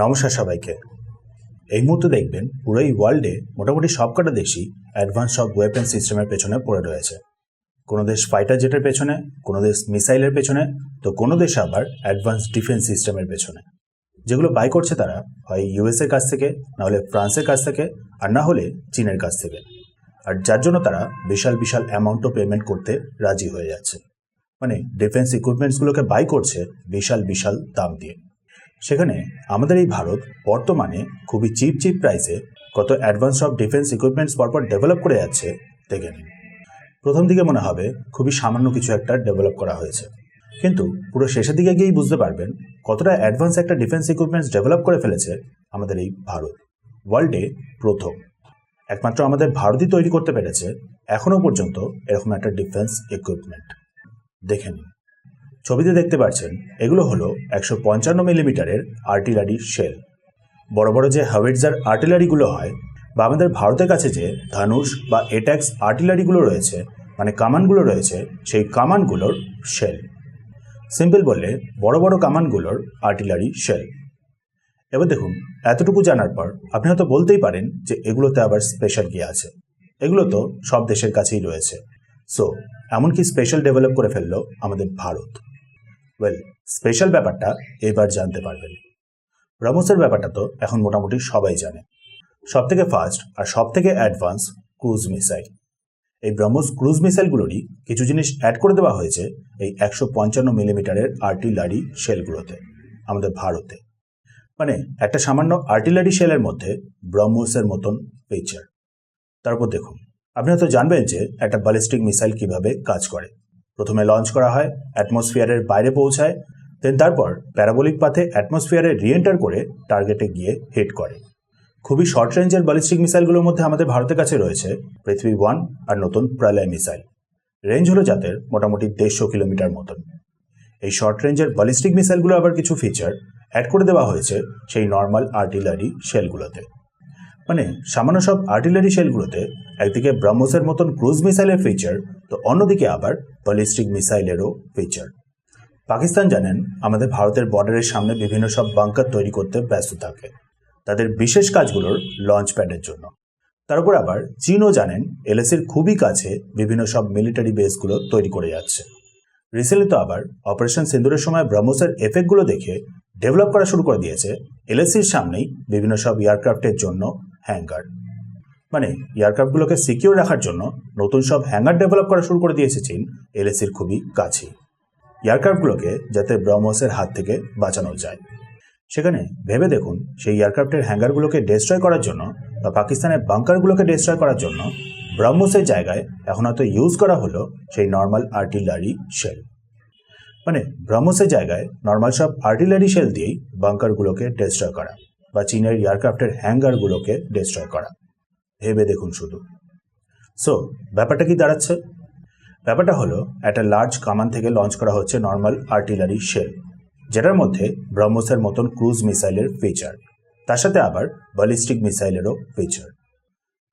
নমস্কার সবাইকে। এই মুহূর্তে দেখবেন পুরো এই ওয়ার্ল্ডে মোটামুটি সবকটা দেশই অ্যাডভান্স সব ওয়েপন সিস্টেমের পেছনে পড়ে রয়েছে। কোনো দেশ ফাইটার জেটের পেছনে, কোনো দেশ মিসাইলের পেছনে, তো কোনো দেশ আবার অ্যাডভান্স ডিফেন্স সিস্টেমের পেছনে, যেগুলো বাই করছে তারা হয় ইউএস এর কাছ থেকে, না হলে ফ্রান্সের কাছ থেকে, আর না হলে চীনের কাছ থেকে। আর যার জন্য তারা বিশাল বিশাল অ্যামাউন্টও পেমেন্ট করতে রাজি হয়ে যাচ্ছে। মানে ডিফেন্স ইকুইপমেন্টসগুলোকে বাই করছে বিশাল বিশাল দাম দিয়ে। সেখানে আমাদের এই ভারত বর্তমানে খুবই চিপ প্রাইসে কত অ্যাডভান্স সব ডিফেন্স ইকুইপমেন্টস পরপর ডেভেলপ করে যাচ্ছে দেখে নিন। প্রথম দিকে মনে হবে খুবই সামান্য কিছু একটা ডেভেলপ করা হয়েছে, কিন্তু পুরো শেষের দিকে গিয়েই বুঝতে পারবেন কতটা অ্যাডভান্স একটা ডিফেন্স ইকুইপমেন্টস ডেভেলপ করে ফেলেছে আমাদের এই ভারত। ওয়ার্ল্ডে প্রথম একমাত্র আমাদের ভারতই তৈরি করতে পেরেছে এখনও পর্যন্ত এরকম একটা ডিফেন্স ইকুইপমেন্ট। দেখে নিন, ছবিতে দেখতে পাচ্ছেন এগুলো হলো 155 মিলিমিটারের আর্টিলারি শেল। বড় বড় যে হাওয়েটজার আর্টিলারিগুলো হয়, বা আমাদের ভারতের কাছে যে ধনুষ বা এট্যাক্স আর্টিলারিগুলো রয়েছে, মানে কামানগুলো রয়েছে, সেই কামানগুলোর শেল। সিম্পল বললে বড় বড় কামানগুলোর আর্টিলারি শেল। এবার দেখুন, এতটুকু জানার পর আপনি হয়তো বলতেই পারেন যে এগুলোতে আবার স্পেশাল কি আছে, এগুলো তো সব দেশের কাছেই রয়েছে। সো এমনকি স্পেশাল ডেভেলপ করে ফেললো আমাদের ভারত। ওয়েল, স্পেশাল ব্যাপারটা এবার জানতে পারবেন। ব্রহ্মসের ব্যাপারটা তো এখন মোটামুটি সবাই জানে। সবথেকে ফাস্ট আর সবথেকে অ্যাডভান্স ক্রুজ মিসাইল। এই ব্রহ্মস ক্রুজ মিসাইলগুলোরই কিছু জিনিস অ্যাড করে দেওয়া হয়েছে এই 155 মিলিমিটারের আর্টিলারি শেলগুলোতে আমাদের ভারতে। মানে একটা সামান্য আর্টিলারি শেলের মধ্যে ব্রহ্মসের মতন ফিচার। তারপর দেখুন, আপনি হয়তো জানবেন যে একটা ব্যালিস্টিক মিসাইল কিভাবে কাজ করে। প্রথমে লঞ্চ করা হয়, অ্যাটমসফিয়ারের বাইরে পৌঁছায়, দেন তারপর প্যারাবোলিক পাথে অ্যাটমসফিয়ারে রিএন্টার করে টার্গেটে গিয়ে হিট করে। খুবই শর্ট রেঞ্জের ব্যালিস্টিক মিসাইলগুলোর মধ্যে আমাদের ভারতের কাছে রয়েছে পৃথিবী 1 আর নতুন প্রলয় মিসাইল। রেঞ্জ হলো যাদের মোটামুটি 150 কিলোমিটার মতন। এই শর্ট রেঞ্জের ব্যালিস্টিক মিসাইলগুলো আবার কিছু ফিচার অ্যাড করে দেওয়া হয়েছে সেই নর্মাল আর্টিলারি শেলগুলোতে। মানে সামান্য সব আর্টিলারি শেলগুলোতে একদিকে ব্রহ্মসের মতন ক্রুজ মিসাইলের ফিচার, তো অন্যদিকে আবার ব্যালিস্টিক মিসাইলেরও ফিচার। পাকিস্তান জানেন আমাদের ভারতের বর্ডারের সামনে বিভিন্ন সব বাংকার তৈরি করতে ব্যস্ত থাকে তাদের বিশেষ কাজগুলোর লঞ্চ প্যাডের জন্য। তার উপর আবার চীনও জানেন এলএসির খুবই কাছে বিভিন্ন সব মিলিটারি বেসগুলো তৈরি করে যাচ্ছে। রিসেন্টলি তো আবার অপারেশন সিন্দুরের সময় ব্রহ্মসের এফেক্টগুলো দেখে ডেভেলপ করা শুরু করে দিয়েছে এলএসির সামনেই বিভিন্ন সব এয়ারক্রাফটের জন্য হ্যাঙ্গার। মানে এয়ারক্রাফটগুলোকে সিকিউর রাখার জন্য নতুন সব হ্যাঙ্গার ডেভেলপ করা শুরু করে দিয়েছে চীন এলএসির খুবই কাছেই, এয়ারক্রাফটগুলোকে যাতে ব্রহ্মসের হাত থেকে বাঁচানো যায়। সেখানে ভেবে দেখুন, সেই এয়ারক্রাফটের হ্যাঙ্গারগুলোকে ডিস্ট্রয় করার জন্য বা পাকিস্তানের বাংকারগুলোকে ডিস্ট্রয় করার জন্য ব্রহ্মসের জায়গায় এখন হয়তো ইউজ করা হলো সেই নর্মাল আর্টিলারি শেল। মানে ব্রহ্মসের জায়গায় নর্মাল সব আর্টিলারি শেল দিয়েই বাংকারগুলোকে ডিস্ট্রয় করা বা চীনের এয়ারক্রাফটের হ্যাঙ্গারগুলোকে ডিস্ট্রয় করা। ভেবে দেখুন শুধু। সো ব্যাপারটা কি দাঁড়াচ্ছে? ব্যাপারটা হলো একটা লার্জ কামান থেকে লঞ্চ করা হচ্ছে নর্মাল আর্টিলারি শেল, যেটার মধ্যে ব্রহ্মসের মতন ক্রুজ মিসাইলের ফিচার, তার সাথে আবার ব্যালিস্টিক মিসাইলেরও ফিচার।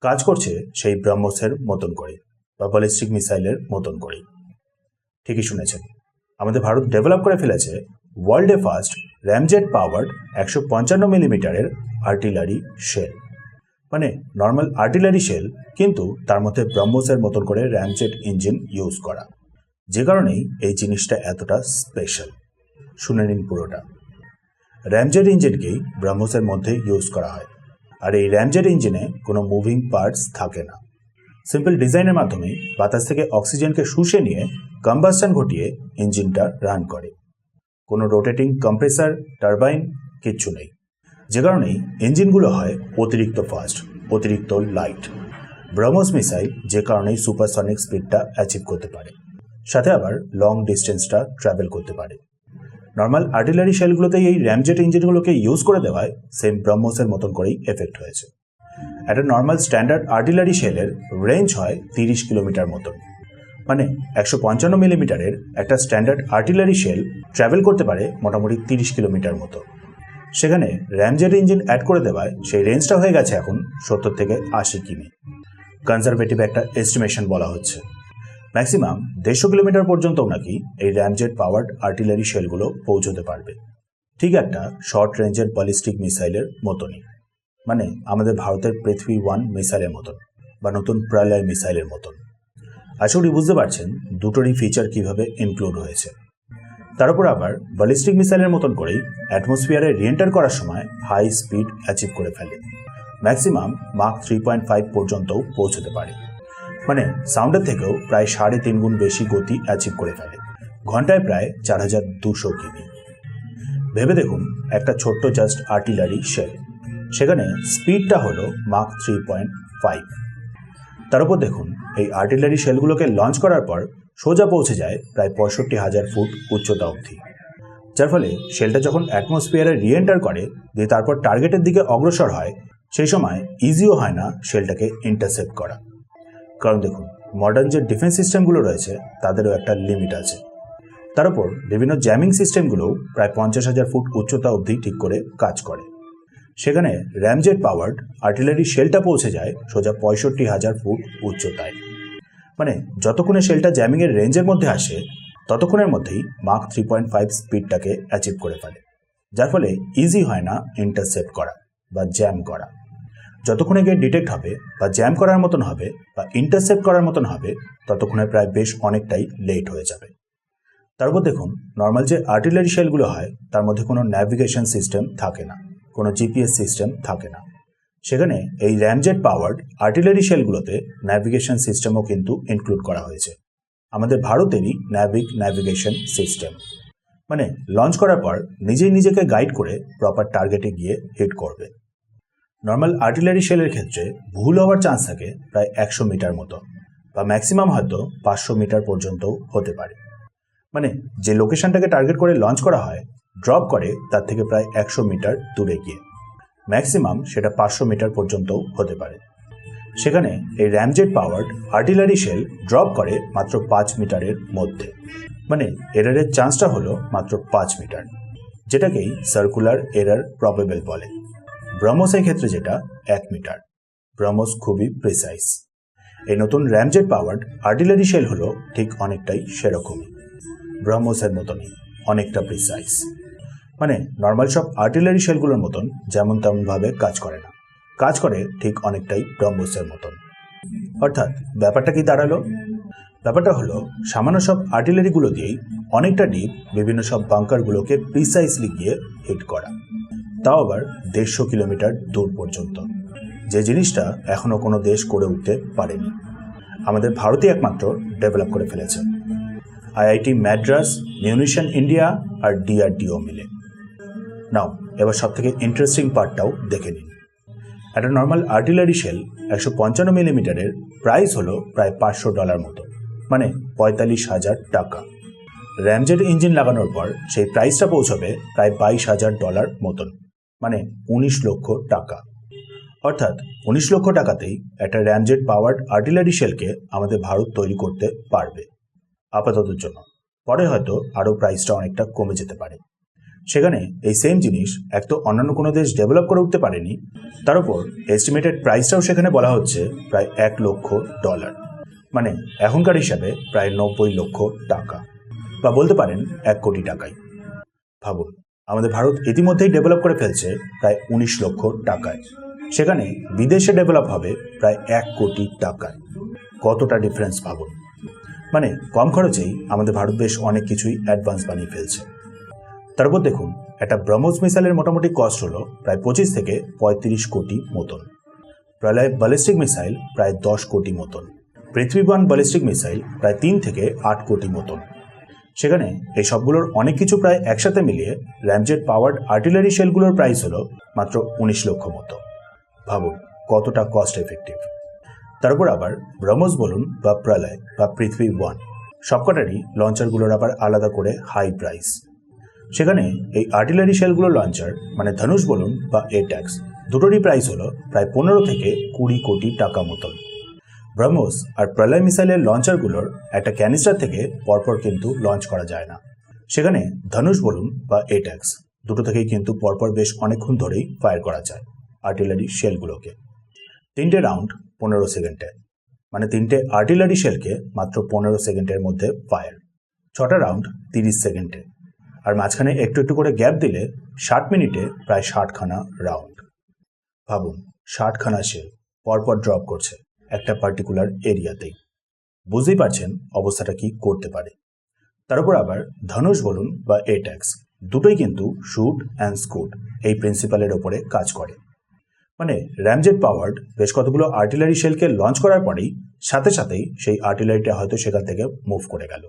কাজ করছে সেই ব্রহ্মসের মতন করে বা ব্যালিস্টিক মিসাইলের মতন করেই। ঠিকই শুনেছেন, আমাদের ভারত ডেভেলপ করে ফেলেছে ওয়ার্ল্ডে ফার্স্ট র্যামজেট পাওয়ার্ড 155 মিলিমিটারের আর্টিলারি শেল। মানে নর্মাল আর্টিলারি শেল, কিন্তু তার মধ্যে ব্রহ্মসের মতন করে র্যামজেট ইঞ্জিন ইউজ করা, যে কারণেই এই জিনিসটা এতটা স্পেশাল। শুনে নিন পুরোটা। র্যামজেট ইঞ্জিনকেই ব্রহ্মসের মধ্যে ইউজ করা হয়, আর এই র্যামজেট ইঞ্জিনে কোনো মুভিং পার্টস থাকে না। সিম্পল ডিজাইনের মাধ্যমে বাতাস থেকে অক্সিজেনকে শুষে নিয়ে কম্বাসন ঘটিয়ে ইঞ্জিনটা রান করে। কোনো রোটেটিং কম্প্রেসার, টারবাইন কিচ্ছু নেই, যে কারণেই ইঞ্জিনগুলো হয় অতিরিক্ত ফাস্ট, অতিরিক্ত লাইট। ব্রহ্মস মিসাইল যে কারণেই সুপারসনিক স্পিডটা অ্যাচিভ করতে পারে, সাথে আবার লং ডিস্টেন্সটা ট্রাভেল করতে পারে। নর্মাল আর্টিলারি শেলগুলোতেই এই র্যামজেট ইঞ্জিনগুলোকে ইউজ করে দেওয়ায় সেম ব্রহ্মসের মতন করেই এফেক্ট হয়েছে। একটা নর্মাল স্ট্যান্ডার্ড আর্টিলারি শেলের রেঞ্জ হয় 30 কিলোমিটার মতন। মানে 155 মিলিমিটারের একটা স্ট্যান্ডার্ড আর্টিলারি শেল ট্রাভেল করতে পারে মোটামুটি 30 কিলোমিটার মতো। সেখানে র্যামজেট ইঞ্জিন অ্যাড করে দেওয়ায় সেই রেঞ্জটা হয়ে গেছে এখন 70 থেকে 80 কিমি। কনজারভেটিভ একটা এস্টিমেশন বলা হচ্ছে। ম্যাক্সিমাম 150 কিলোমিটার পর্যন্ত নাকি এই র্যামজেট পাওয়ার্ড আর্টিলারি শেলগুলো পৌঁছতে পারবে। ঠিক একটা শর্ট রেঞ্জের ব্যালিস্টিক মিসাইলের মতনই, মানে আমাদের ভারতের পৃথিবী-1 মিসাইলের মতন বা নতুন প্রলয় মিসাইলের মতন। আশা করি বুঝতে পারছেন দুটোরই ফিচার কিভাবে ইনক্লুড হয়েছে। তার উপর আবার ব্যালিস্টিক মিসাইলের মতন করেই অ্যাটমসফিয়ারে রিএন্টার করার সময় হাই স্পিড অ্যাচিভ করে ফেলে, ম্যাক্সিমাম মাক 3.5 পর্যন্তও পৌঁছতে পারে, মানে সাউন্ডের থেকেও প্রায় 3.5 গুণ বেশি গতি অ্যাচিভ করে ফেলে, ঘন্টায় প্রায় 4200 কিমি। ভেবে দেখুন একটা ছোট্ট জাস্ট আর্টিলারি শেল, সেখানে স্পিডটা হলো মাক 3.5। তার উপর দেখুন এই আর্টিলারি শেলগুলোকে লঞ্চ করার পর সোজা পৌঁছে যায় প্রায় 65,000 ফুট উচ্চতা অবধি, যার ফলে শেলটা যখন অ্যাটমসফিয়ারে রিএন্টার করে দিয়ে তারপর টার্গেটের দিকে অগ্রসর হয়, সেই সময় ইজিও হয় না শেলটাকে ইন্টারসেপ্ট করা। কারণ দেখুন মডার্ন যে ডিফেন্স সিস্টেমগুলো রয়েছে তাদেরও একটা লিমিট আছে। তার উপর বিভিন্ন জ্যামিং সিস্টেমগুলোও প্রায় 50,000 ফুট উচ্চতা অবধি ঠিক করে কাজ করে, সেখানে র্যামজেট পাওয়ার্ড আর্টিলারি শেলটা পৌঁছে যায় সোজা 65,000 ফুট উচ্চতায়। মানে যতক্ষণে শেলটা জ্যামিংয়ের রেঞ্জের মধ্যে আসে ততক্ষণের মধ্যেই মাক 3.5 স্পিডটাকে অ্যাচিভ করে ফেলে, যার ফলে ইজি হয় না ইন্টারসেপ্ট করা বা জ্যাম করা। যতক্ষণে গিয়ে ডিটেক্ট হবে বা জ্যাম করার মতন হবে বা ইন্টারসেপ্ট করার মতন হবে ততক্ষণে প্রায় বেশ অনেকটাই লেট হয়ে যাবে। তারপর দেখুন নর্মাল যে আর্টিলারি শেলগুলো হয় তার মধ্যে কোনো ন্যাভিগেশন সিস্টেম থাকে না, কোনো জিপিএস সিস্টেম থাকে না, সেখানে এই র্যামজেট পাওয়ার্ড আর্টিলারি শেলগুলোতে ন্যাভিগেশন সিস্টেমও কিন্তু ইনক্লুড করা হয়েছে, আমাদের ভারতেরই ন্যাভিগেশন সিস্টেম। মানে লঞ্চ করার পর নিজেই নিজেকে গাইড করে প্রপার টার্গেটে গিয়ে হিট করবে। নর্মাল আর্টিলারি শেলের ক্ষেত্রে ভুল হওয়ার চান্স থাকে প্রায় 100 মিটার মতো, বা ম্যাক্সিমাম হয়তো 500 মিটার পর্যন্তও হতে পারে। মানে যে লোকেশনটাকে টার্গেট করে লঞ্চ করা হয় ড্রপ করে তার থেকে প্রায় 100 মিটার দূরে গিয়ে, ম্যাক্সিমাম সেটা 500 মিটার পর্যন্তও হতে পারে। সেখানে এই ramjet powered artillery shell drop করে মাত্র 5 মিটারের মধ্যে, মানে এরারের চান্সটা হলো মাত্র 5 মিটার, যেটাকেই সার্কুলার এরার প্রবেবল বলে। ব্রহ্মসের ক্ষেত্রে যেটা 1 মিটার। ব্রহ্মস খুবই প্রিসাইজ। এই নতুন র্যামজেট পাওয়ার্ড আর্টিলারি শেল হলো ঠিক অনেকটাই সেরকমই, ব্রহ্মসের মতনই অনেকটা প্রিসাইজ। মানে নর্মাল সব আর্টিলারি শেলগুলোর মতন যেমন তেমনভাবে কাজ করে না, কাজ করে ঠিক অনেকটাই ব্রহ্মসের মতন। অর্থাৎ ব্যাপারটা কি দাঁড়ালো? ব্যাপারটা হলো সামান্য সব আর্টিলারিগুলো দিয়েই অনেকটা ডিপ বিভিন্ন সব বাঙ্কারগুলোকে প্রিসাইজলি গিয়ে হিট করা, তাও আবার 150 কিলোমিটার দূর পর্যন্ত, যে জিনিসটা এখনও কোনো দেশ করে উঠতে পারেনি। আমাদের ভারতই একমাত্র ডেভেলপ করে ফেলেছে, আইআইটি ম্যাড্রাস, মিউনিশন ইন্ডিয়া আর ডিআরডিও মিলে। নাও এবার সব থেকে ইন্টারেস্টিং পার্টটাও দেখে নিন। একটা নর্মাল আর্টিলারি শেল 155 মিলিমিটারের প্রাইস হলো প্রায় $500 মতো, মানে 45,000 টাকা। র্যামজেট ইঞ্জিন লাগানোর পর সেই প্রাইসটা পৌঁছবে প্রায় $22,000 মতন, মানে 19 লক্ষ টাকা। অর্থাৎ 19 লক্ষ টাকাতেই একটা র্যামজেট পাওয়ার্ড আর্টিলারি শেলকে আমাদের ভারত তৈরি করতে পারবে আপাততের জন্য। পরে হয়তো আরও প্রাইসটা অনেকটা কমে যেতে পারে। সেখানে এই সেম জিনিস এক তো অন্যান্য কোনো দেশ ডেভেলপ করে উঠতে পারেনি, তার উপর এস্টিমেটেড প্রাইসটাও সেখানে বলা হচ্ছে প্রায় $1 লক্ষ, মানে এখনকার হিসাবে প্রায় 90 লক্ষ টাকা, বা বলতে পারেন 1 কোটি টাকাই। ভাবুন আমাদের ভারত ইতিমধ্যেই ডেভেলপ করে ফেলছে প্রায় 19 লক্ষ টাকায়, সেখানে বিদেশে ডেভেলপ হবে প্রায় 1 কোটি টাকায়। কতটা ডিফারেন্স ভাবুন। মানে কম খরচেই আমাদের ভারত বেশ অনেক কিছুই অ্যাডভান্স বানিয়ে ফেলছে। তারপর দেখুন একটা ব্রহ্মস মিসাইলের মোটামুটি কস্ট হলো প্রায় 25 থেকে 35 কোটি মতন, প্রলয় ব্যালিস্টিক মিসাইল প্রায় 10 কোটি মতন, পৃথিবী-1 ব্যালিস্টিক মিসাইল প্রায় 3 থেকে 8 কোটি মতন। সেখানে এই সবগুলোর অনেক কিছু প্রায় একসাথে মিলিয়ে র্যামজেট পাওয়ার্ড আর্টিলারি শেলগুলোর প্রাইস হলো মাত্র 19 লক্ষ মতো। ভাবুন কতটা কস্ট এফেক্টিভ। তারপর আবার ব্রহ্মস বলুন বা প্রলয় বা পৃথিবী-1 সবকটারই লঞ্চারগুলোর আবার আলাদা করে হাই প্রাইস। সেখানে এই আর্টিলারি শেলগুলোর লঞ্চার মানে ধনুষ বলুন বা এট্যাক্স দুটোরই প্রাইস হলো প্রায় 15 থেকে 20 কোটি টাকা মতন। ব্রহ্মস আর প্রলয় মিসাইলের লঞ্চারগুলোর একটা ক্যানিস্টার থেকে পরপর কিন্তু লঞ্চ করা যায় না। সেখানে ধনুষ বলুন বা এট্যাক্স দুটো থেকেই কিন্তু পরপর বেশ অনেকক্ষণ ধরেই ফায়ার করা যায় আর্টিলারি শেলগুলোকে। 3টে রাউন্ড 15 সেকেন্ডে, মানে 3টে আর্টিলারি শেলকে মাত্র 15 সেকেন্ডের মধ্যে ফায়ার। 6টা রাউন্ড 30 সেকেন্ডে, আর মাঝখানে একটু একটু করে গ্যাপ দিলে 60 মিনিটে প্রায় 60খানা রাউন্ড। ভাবুন, 60খানা শেল পরপর ড্রপ করছে একটা পার্টিকুলার এরিয়াতেই। বুঝতেই পারছেন অবস্থাটা কি করতে পারে। তার উপর আবার ধনুষ বলুন বা এট্যাক্স, দুটোই কিন্তু শুট অ্যান্ড স্কুট এই প্রিন্সিপালের ওপরে কাজ করে। মানে র্যামজেট পাওয়ার্ড বেশ কতগুলো আর্টিলারি শেলকে লঞ্চ করার পরেই সাথে সাথেই সেই আর্টিলারিটা হয়তো সেখান থেকে মুভ করে গেল,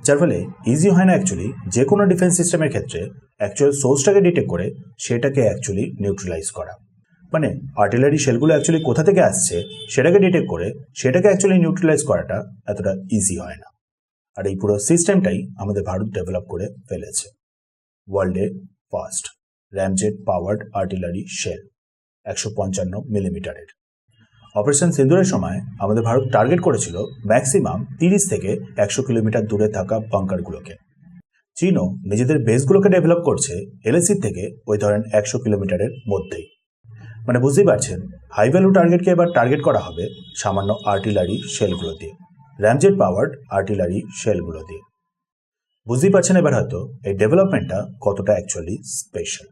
যার ফলে ইজি হয় না অ্যাকচুয়ালি যে কোনো ডিফেন্স সিস্টেমের ক্ষেত্রে অ্যাকচুয়াল সোর্সটাকে ডিটেক্ট করে সেটাকে অ্যাকচুয়ালি নিউট্রালাইজ করা। মানে আর্টিলারি শেলগুলো অ্যাকচুয়ালি কোথা থেকে আসছে সেটাকে ডিটেক্ট করে সেটাকে অ্যাকচুয়ালি নিউট্রালাইজ করাটা এতটা ইজি হয় না। আর এই পুরো সিস্টেমটাই আমাদের ভারত ডেভেলপ করে ফেলেছে। ওয়ার্ল্ডে first ramjet powered artillery shell 155 মিলিমিটারের। অপারেশন সিন্দুরের সময় আমাদের ভারত টার্গেট করেছিল ম্যাক্সিমাম 30 থেকে 100 কিলোমিটার দূরে থাকা বাঙ্কারগুলোকে। চীনও নিজেদের বেসগুলোকে ডেভেলপ করছে এলএসি থেকে ওই ধরেন 100 কিলোমিটারের মধ্যেই। মানে বুঝতেই পারছেন হাই ভ্যালু টার্গেটকে এবার টার্গেট করা হবে সামান্য আর্টিলারি শেলগুলো দিয়ে, র্যামজেট পাওয়ার্ড আর্টিলারি শেলগুলো দিয়ে। বুঝতেই পারছেন এবার হয়তো এই ডেভেলপমেন্টটা কতটা অ্যাকচুয়ালি স্পেশাল।